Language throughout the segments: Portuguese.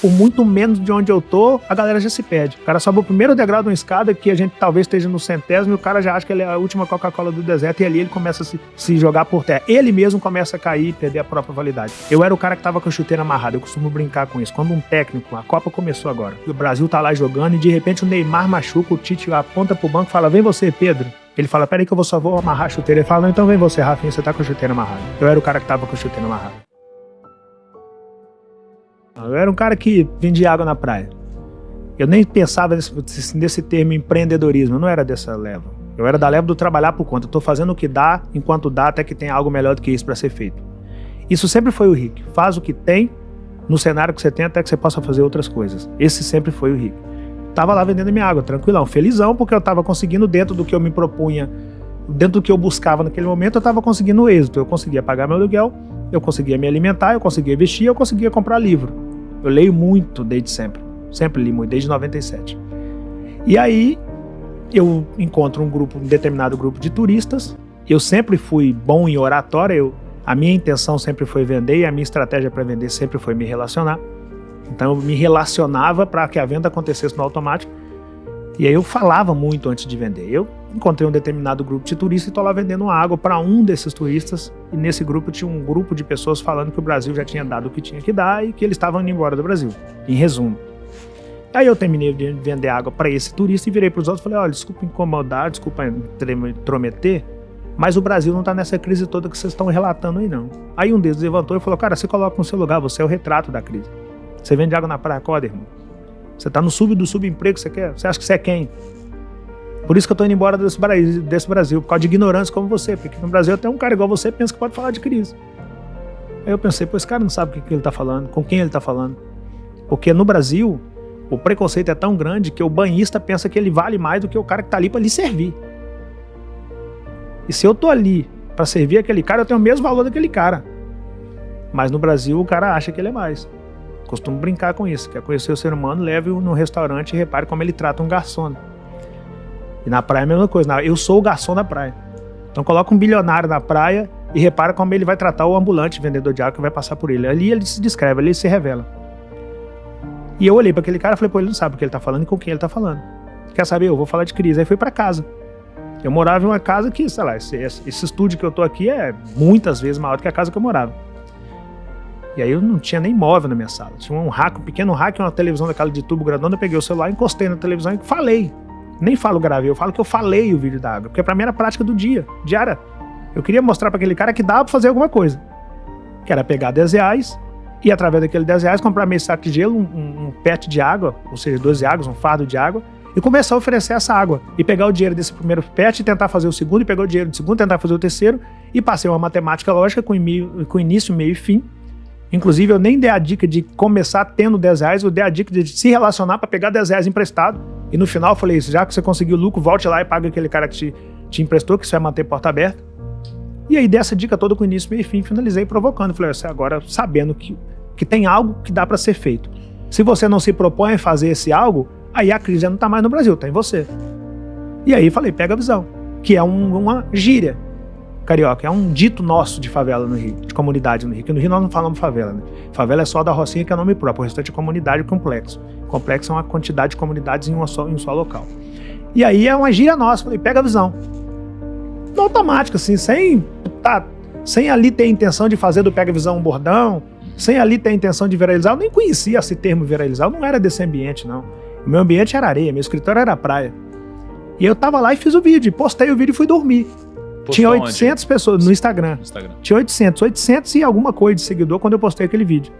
por muito menos de onde eu tô, a galera já se perde. O cara sobe o primeiro degrau de uma escada que a gente talvez esteja no 100º e o cara já acha que ele é a última Coca-Cola do deserto e ali ele começa a se jogar por terra. Ele mesmo começa a cair e perder a própria validade. Eu era o cara que tava com a chuteira amarrada, eu costumo brincar com isso. Quando um técnico, a Copa começou agora, o Brasil tá lá jogando e de repente o Neymar machuca, o Tite aponta pro banco e fala, vem você, Pedro. Ele fala, peraí que eu só vou amarrar a chuteira. Ele fala, não, então vem você, Rafinha, você tá com a chuteira amarrada. Eu era o cara que tava com a chuteira amarrada. Eu era um cara que vendia água na praia. Eu nem pensava nesse termo empreendedorismo, eu não era dessa leva. Eu era da leva do trabalhar por conta. Eu tô fazendo o que dá, enquanto dá, até que tem algo melhor do que isso para ser feito. Isso sempre foi o Rick. Faz o que tem, no cenário que você tem, até que você possa fazer outras coisas. Esse sempre foi o Rick. Tava lá vendendo minha água, tranquilão, felizão, porque eu tava conseguindo dentro do que eu me propunha, dentro do que eu buscava naquele momento, eu tava conseguindo o êxito. Eu conseguia pagar meu aluguel, eu conseguia me alimentar, eu conseguia vestir, eu conseguia comprar livro. Eu leio muito desde sempre. Sempre li muito, desde 97. E aí, eu encontro um determinado grupo de turistas. Eu sempre fui bom em oratória. A minha intenção sempre foi vender e a minha estratégia para vender sempre foi me relacionar. Então, eu me relacionava para que a venda acontecesse no automático. E aí, eu falava muito antes de vender. Eu encontrei um determinado grupo de turistas e estou lá vendendo água para um desses turistas. E nesse grupo tinha um grupo de pessoas falando que o Brasil já tinha dado o que tinha que dar e que eles estavam indo embora do Brasil. Em resumo. Aí eu terminei de vender água para esse turista e virei para os outros e falei, olha, desculpa incomodar, desculpa intrometer, mas o Brasil não está nessa crise toda que vocês estão relatando aí não. Aí um deles levantou e falou, cara, você coloca no seu lugar, você é o retrato da crise. Você vende água na praia, acorda, irmão. Você está no do subemprego que você quer, você acha que você é quem? Por isso que eu tô indo embora desse Brasil, por causa de ignorância como você, porque no Brasil até um cara igual você pensa que pode falar de crise. Aí eu pensei, pô, esse cara não sabe o que ele tá falando, com quem ele tá falando. Porque no Brasil, o preconceito é tão grande que o banhista pensa que ele vale mais do que o cara que tá ali para lhe servir. E se eu tô ali para servir aquele cara, eu tenho o mesmo valor daquele cara. Mas no Brasil, o cara acha que ele é mais. Costumo brincar com isso. Quer conhecer o ser humano, leve-o no restaurante e repare como ele trata um garçom. E na praia é a mesma coisa. Eu sou o garçom da praia. Então coloca um bilionário na praia e repara como ele vai tratar o ambulante vendedor de água que vai passar por ele. Ali ele se descreve, ali ele se revela. E eu olhei para aquele cara e falei, pô, ele não sabe o que ele tá falando e com quem ele tá falando. Quer saber? Eu vou falar de crise. Aí fui para casa. Eu morava em uma casa que, sei lá, esse estúdio que eu tô aqui é muitas vezes maior do que a casa que eu morava. E aí eu não tinha nem móvel na minha sala. Tinha um pequeno rack, uma televisão daquela de tubo grandona. Eu peguei o celular, encostei na televisão e falei. Nem falo gravei, eu falo que eu falei o vídeo da água. Porque pra mim era a prática do dia, diária. Eu queria mostrar pra aquele cara que dava pra fazer alguma coisa. Que era pegar R$10 e através daquele R$10 comprar meio saco de gelo, um pet de água, ou seja, 12 águas, um fardo de água, e começar a oferecer essa água. E pegar o dinheiro desse primeiro pet e tentar fazer o segundo, e pegar o dinheiro do segundo, tentar fazer o terceiro, e passei uma matemática lógica com início, meio e fim. Inclusive, eu nem dei a dica de começar tendo R$10, eu dei a dica de se relacionar para pegar R$10 emprestado. E no final eu falei isso, já que você conseguiu o lucro, volte lá e paga aquele cara que te emprestou, que você vai manter porta aberta. E aí, dessa dica toda com início, meio e fim, finalizei provocando. Falei, você agora sabendo que tem algo que dá para ser feito. Se você não se propõe a fazer esse algo, aí a crise já não tá mais no Brasil, tá em você. E aí falei, pega a visão, que é uma gíria carioca, é um dito nosso de favela no Rio, de comunidade no Rio, que no Rio nós não falamos favela, né? Favela é só da Rocinha, que é nome próprio, o restante é comunidade e complexo. Complexo é uma quantidade de comunidades em um só local. E aí é uma gíria nossa, falei, pega a visão. No automático, assim, sem ali ter a intenção de fazer do pega a visão um bordão, sem ali ter a intenção de viralizar. Eu nem conhecia esse termo viralizar, eu não era desse ambiente, não. O meu ambiente era areia, meu escritório era praia. E eu tava lá e fiz o vídeo, postei o vídeo e fui dormir. Tinha 800 pessoas no Instagram. Tinha 800 e alguma coisa de seguidor quando eu postei aquele vídeo.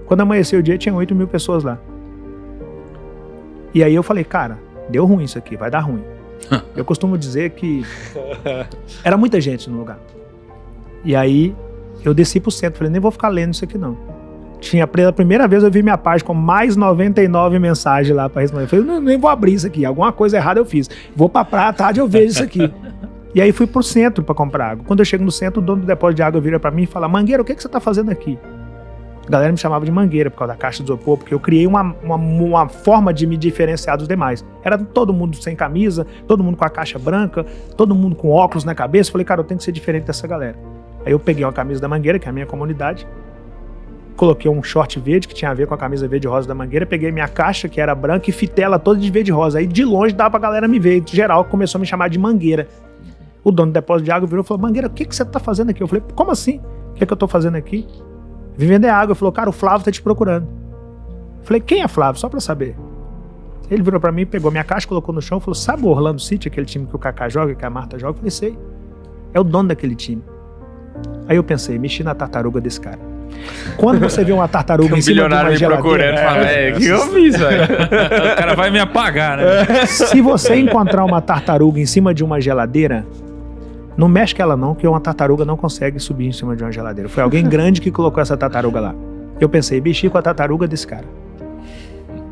Quando amanheceu o dia, tinha 8.000 pessoas lá. E aí eu falei, cara, deu ruim isso aqui, vai dar ruim. Eu costumo dizer que era muita gente no lugar. E aí eu desci pro centro, falei, nem vou ficar lendo isso aqui não. Pela primeira vez eu vi minha página com mais 99 mensagens lá pra responder. Eu falei, nem vou abrir isso aqui, alguma coisa errada eu fiz. Vou pra praia à tarde, eu vejo isso aqui. E aí fui pro centro pra comprar água. Quando eu chego no centro, o dono do depósito de água vira pra mim e fala, Mangueira, o que você tá fazendo aqui? A galera me chamava de Mangueira por causa da caixa de isopor, porque eu criei uma forma de me diferenciar dos demais. Era todo mundo sem camisa, todo mundo com a caixa branca, todo mundo com óculos na cabeça. Falei, cara, eu tenho que ser diferente dessa galera. Aí eu peguei uma camisa da Mangueira, que é a minha comunidade, coloquei um short verde que tinha a ver com a camisa verde e rosa da Mangueira, peguei minha caixa, que era branca, e fitei ela toda de verde e rosa. Aí de longe dava pra galera me ver. De geral, começou a me chamar de Mangueira. O dono do depósito de água virou e falou: Mangueira, o que você tá fazendo aqui? Eu falei: como assim? O que eu tô fazendo aqui? Vim vender água. Ele falou: cara, o Flávio tá te procurando. Eu falei: quem é Flávio? Só pra saber. Ele virou pra mim, pegou minha caixa, colocou no chão e falou: sabe o Orlando City, aquele time que o Kaká joga, que a Marta joga? Eu falei: sei. É o dono daquele time. Aí eu pensei, mexi na tartaruga desse cara. Quando você vê uma tartaruga em cima de uma geladeira... O que eu fiz, velho? O cara vai me apagar, né? Se você encontrar uma tartaruga em cima de uma geladeira, não mexe com ela não, que uma tartaruga não consegue subir em cima de uma geladeira. Foi alguém grande que colocou essa tartaruga lá. Eu pensei, mexi com a tartaruga desse cara.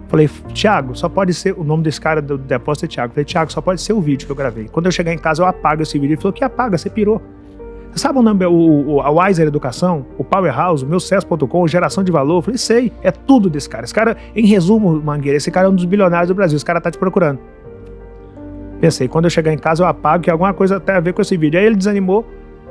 Falei: Thiago, só pode ser... O nome desse cara do depósito é Thiago. Falei: Thiago, só pode ser o vídeo que eu gravei. Quando eu chegar em casa, eu apago esse vídeo. Ele falou: que apaga? Você pirou. Você sabe o nome, a Wiser Educação, o Powerhouse, o meu Sucesso.com, Geração de Valor? Eu falei: sei, é tudo desse cara. Esse cara, em resumo, Mangueira, esse cara é um dos bilionários do Brasil. Esse cara tá te procurando. Pensei, quando eu chegar em casa, eu apago, que alguma coisa tem a ver com esse vídeo. Aí ele desanimou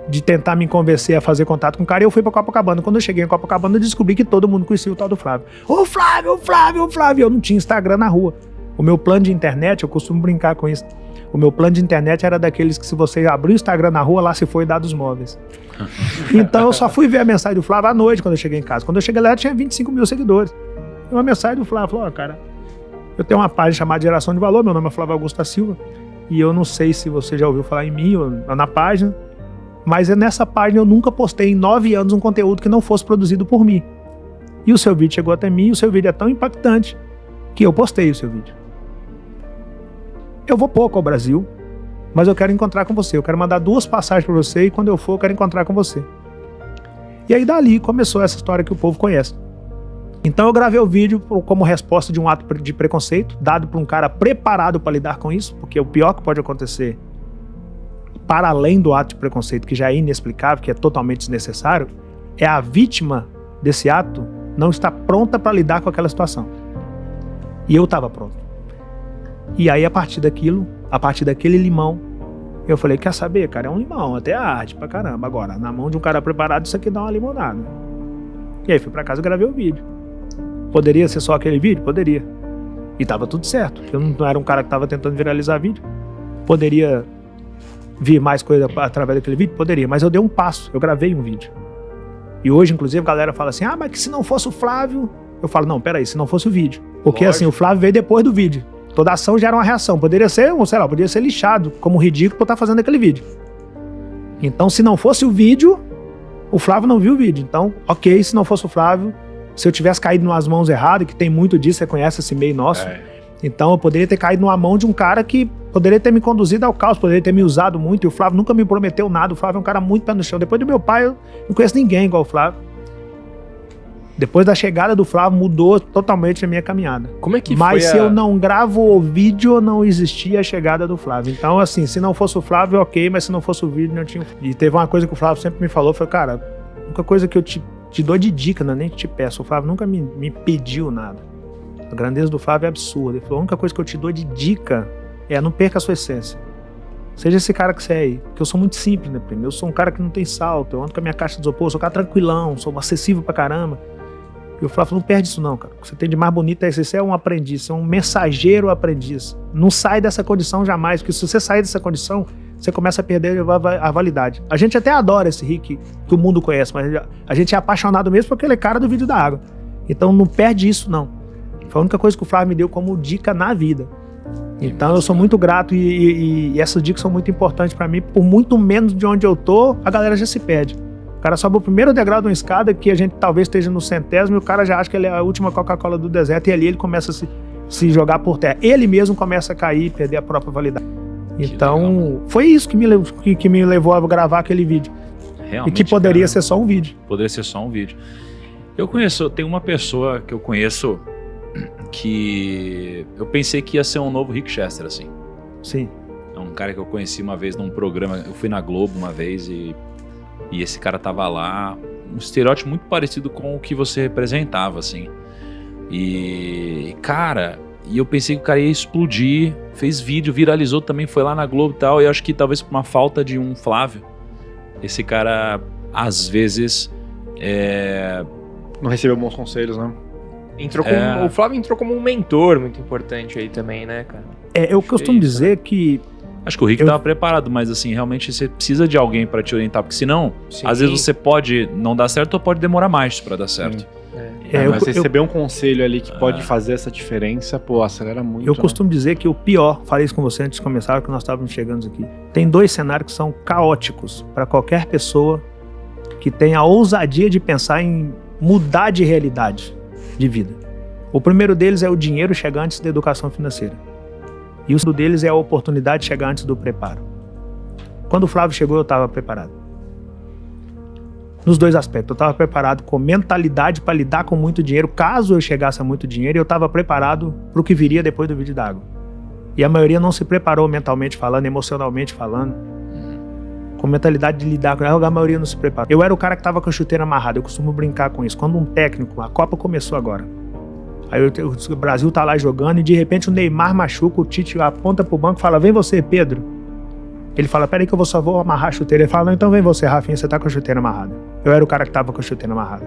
de tentar me convencer a fazer contato com o cara, e eu fui pra Copacabana. Quando eu cheguei em Copacabana, eu descobri que todo mundo conhecia o tal do Flávio. Ô Flávio, Flávio, Flávio! Eu não tinha Instagram na rua. O meu plano de internet, eu costumo brincar com isso, o meu plano de internet era daqueles que, se você abrir o Instagram na rua, lá se foi dados móveis. Então eu só fui ver a mensagem do Flávio à noite, quando eu cheguei em casa. Quando eu cheguei lá, eu tinha 25 mil seguidores. E uma mensagem do Flávio falou: ó, cara, eu tenho uma página chamada Geração de Valor, meu nome é Flávio Augusto da Silva, e eu não sei se você já ouviu falar em mim ou na página, mas nessa página eu nunca postei em 9 anos um conteúdo que não fosse produzido por mim. E o seu vídeo chegou até mim, e o seu vídeo é tão impactante que eu postei o seu vídeo. Eu vou pouco ao Brasil, mas eu quero encontrar com você. Eu quero mandar 2 passagens para você, e quando eu for, eu quero encontrar com você. E aí dali começou essa história que o povo conhece. Então eu gravei o vídeo como resposta de um ato de preconceito, dado por um cara preparado para lidar com isso, porque o pior que pode acontecer, para além do ato de preconceito, que já é inexplicável, que é totalmente desnecessário, é a vítima desse ato não estar pronta para lidar com aquela situação. E eu estava pronto. E aí, a partir daquele limão, eu falei: quer saber, cara, é um limão, até arde pra caramba. Agora, na mão de um cara preparado, isso aqui dá uma limonada. E aí fui pra casa e gravei o vídeo. Poderia ser só aquele vídeo? Poderia. E tava tudo certo. Eu não era um cara que tava tentando viralizar vídeo. Poderia vir mais coisa através daquele vídeo? Poderia. Mas eu dei um passo, eu gravei um vídeo. E hoje, inclusive, a galera fala assim: ah, mas que se não fosse o Flávio... Eu falo: não, peraí, se não fosse o vídeo. Porque assim, o Flávio veio depois do vídeo. Toda ação gera uma reação. Poderia ser, sei lá, poderia ser lixado como ridículo por estar fazendo aquele vídeo. Então, se não fosse o vídeo, o Flávio não viu o vídeo. Então, ok, se não fosse o Flávio, se eu tivesse caído nas mãos erradas, que tem muito disso, você conhece esse meio nosso. Então, eu poderia ter caído numa mão de um cara que poderia ter me conduzido ao caos, poderia ter me usado muito. E o Flávio nunca me prometeu nada. O Flávio é um cara muito pé no chão. Depois do meu pai, eu não conheço ninguém igual o Flávio. Depois da chegada do Flávio, mudou totalmente a minha caminhada. Como é que Mas foi se eu não gravo o vídeo, não existia a chegada do Flávio. Então, assim, se não fosse o Flávio, ok, mas se não fosse o vídeo, não tinha... E teve uma coisa que o Flávio sempre me falou, foi: cara, a única coisa que eu te dou de dica, não é nem que te peço, o Flávio nunca me pediu nada. A grandeza do Flávio é absurda. Ele falou: a única coisa que eu te dou de dica é: não perca a sua essência. Seja esse cara que você é aí. Porque eu sou muito simples, né, primo? Eu sou um cara que não tem salto, eu ando com a minha caixa de isopor, eu sou um cara tranquilão, sou acessível pra caramba. E o Flávio: não perde isso não, cara. O que você tem de mais bonito é esse. Você é um aprendiz, você é um mensageiro aprendiz. Não sai dessa condição jamais, porque se você sair dessa condição, você começa a perder a validade. A gente até adora esse Rick que o mundo conhece, mas a gente é apaixonado mesmo por aquele cara do vídeo da água. Então não perde isso não. Foi a única coisa que o Flávio me deu como dica na vida. Então eu sou muito grato e essas dicas são muito importantes pra mim. Por muito menos de onde eu tô, a galera já se perde. O cara sobe o primeiro degrau de uma escada, que a gente talvez esteja no 100º, e o cara já acha que ele é a última Coca-Cola do deserto, e ali ele começa a se jogar por terra. Ele mesmo começa a cair e perder a própria validade. Então, foi isso que me levou a gravar aquele vídeo. Realmente, e que poderia ser só um vídeo. Poderia ser só um vídeo. Tem uma pessoa que eu conheço que eu pensei que ia ser um novo Rick Chester, assim. Sim. É um cara que eu conheci uma vez num programa, eu fui na Globo uma vez e esse cara tava lá, um estereótipo muito parecido com o que você representava, assim. E eu pensei que o cara ia explodir, fez vídeo, viralizou também, foi lá na Globo e tal, e eu acho que talvez por uma falta de um Flávio, esse cara, às vezes, Não recebeu bons conselhos, né? O Flávio entrou como um mentor muito importante aí também, né, cara? Eu costumo dizer que... Acho que o Rick estava preparado, mas assim, realmente você precisa de alguém para te orientar, porque senão, às vezes você pode não dar certo ou pode demorar mais para dar certo. Mas receber um conselho ali que pode fazer essa diferença, pô, acelera muito. Eu costumo dizer que o pior, falei isso com você antes de começar, que nós estávamos chegando aqui. Tem 2 cenários que são caóticos para qualquer pessoa que tenha a ousadia de pensar em mudar de realidade de vida. O primeiro deles é o dinheiro chegar antes da educação financeira. E o segundo deles é a oportunidade de chegar antes do preparo. Quando o Flávio chegou, eu estava preparado. Nos 2 aspectos. Eu estava preparado com mentalidade para lidar com muito dinheiro, caso eu chegasse a muito dinheiro, e eu estava preparado para o que viria depois do vídeo d'água. E a maioria não se preparou mentalmente falando, emocionalmente falando, com mentalidade de lidar com ela, a maioria não se preparou. Eu era o cara que estava com a chuteira amarrada, eu costumo brincar com isso. Quando um técnico, a Copa começou agora, aí o Brasil tá lá jogando e de repente o Neymar machuca, o Tite aponta pro banco e fala, vem você, Pedro. Ele fala, peraí que eu só vou amarrar a chuteira. Ele fala, não, então vem você, Rafinha, você tá com a chuteira amarrada. Eu era o cara que tava com a chuteira amarrada.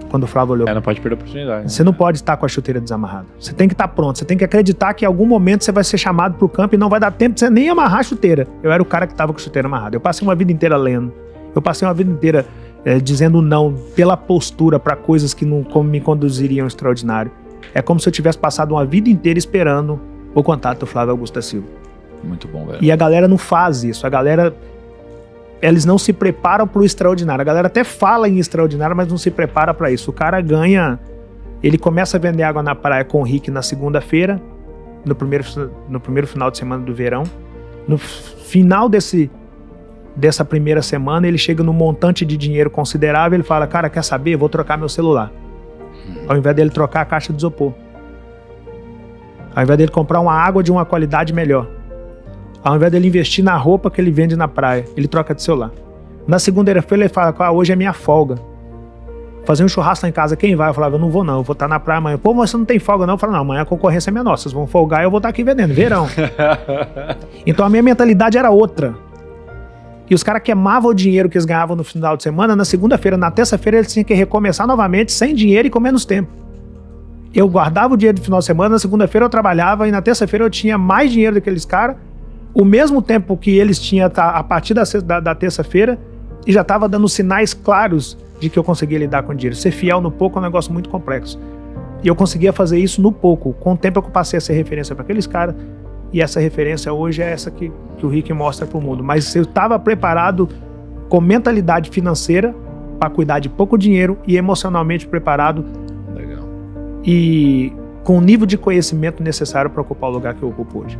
Quando o Flávio olhou. Não pode perder a oportunidade. Você não pode estar com a chuteira desamarrada. Você tem que estar pronto, você tem que acreditar que em algum momento você vai ser chamado pro campo e não vai dar tempo de você nem amarrar a chuteira. Eu era o cara que tava com a chuteira amarrada. Eu passei uma vida inteira lendo. Eu passei uma vida inteira dizendo não pela postura para coisas que não me conduziriam ao extraordinário. É como se eu tivesse passado uma vida inteira esperando o contato do Flávio Augusto da Silva. Muito bom, velho. E a galera não faz isso. A galera, eles não se preparam pro extraordinário. A galera até fala em extraordinário, mas não se prepara para isso. O cara ganha... Ele começa a vender água na praia com o Rick na segunda-feira, no primeiro final de semana do verão. No final dessa primeira semana, ele chega num montante de dinheiro considerável. Ele fala, cara, quer saber? Eu vou trocar meu celular. Ao invés dele trocar a caixa de isopor. Ao invés dele comprar uma água de uma qualidade melhor. Ao invés dele investir na roupa que ele vende na praia, ele troca de celular. Na segunda-feira ele fala, hoje é minha folga. Fazer um churrasco lá em casa, quem vai? Eu falava, eu não vou não, eu vou estar na praia amanhã. Pô, mas você não tem folga não? Eu falo, não, amanhã a concorrência é menor, vocês vão folgar e eu vou estar aqui vendendo, verão. Então a minha mentalidade era outra. E os caras queimavam o dinheiro que eles ganhavam no final de semana, na segunda-feira, na terça-feira eles tinham que recomeçar novamente, sem dinheiro e com menos tempo. Eu guardava o dinheiro do final de semana, na segunda-feira eu trabalhava e na terça-feira eu tinha mais dinheiro daqueles caras, o mesmo tempo que eles tinham a partir da terça-feira, e já estava dando sinais claros de que eu conseguia lidar com o dinheiro. Ser fiel no pouco é um negócio muito complexo. E eu conseguia fazer isso no pouco. Com o tempo eu passei a ser referência para aqueles caras, e essa referência hoje é essa que o Rick mostra para o mundo. Mas eu estava preparado com mentalidade financeira para cuidar de pouco dinheiro e emocionalmente preparado. Legal. E com o nível de conhecimento necessário para ocupar o lugar que eu ocupo hoje.